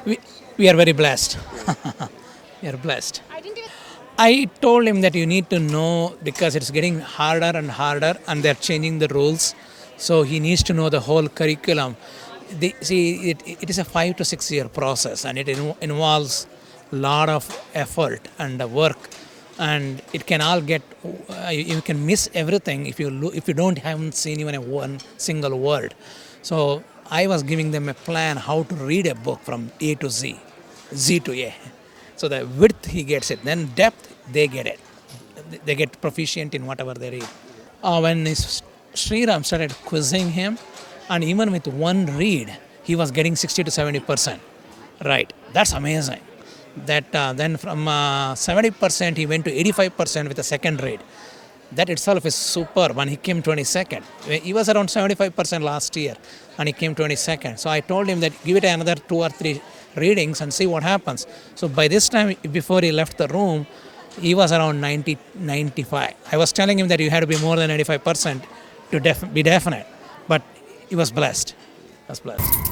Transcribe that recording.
We, we are very blessed. We are blessed. I told him that you need to know because it's getting harder and harder and they're changing the rules. So he needs to know the whole curriculum. It is a 5 to 6 year process and it involves a lot of effort and work. And it can all get, you can miss everything if you don't haven't seen even a one single word. So I was giving them a plan how to read a book from A to Z, Z to A. So the width he gets it, then depth they get it. They get proficient in whatever they read. When Sriram started quizzing him, and even with one read, he was getting 60 to 70%. Right, that's amazing. That then from 70% he went to 85% with the second read. That itself is superb. And he came 22nd. He was around 75% last year, and he came 22nd. So I told him that give it another 2 or 3 readings and see what happens. So by this time, before he left the room, he was around 90, 95. I was telling him that you had to be more than 95% to be definite. But he was blessed. He was blessed.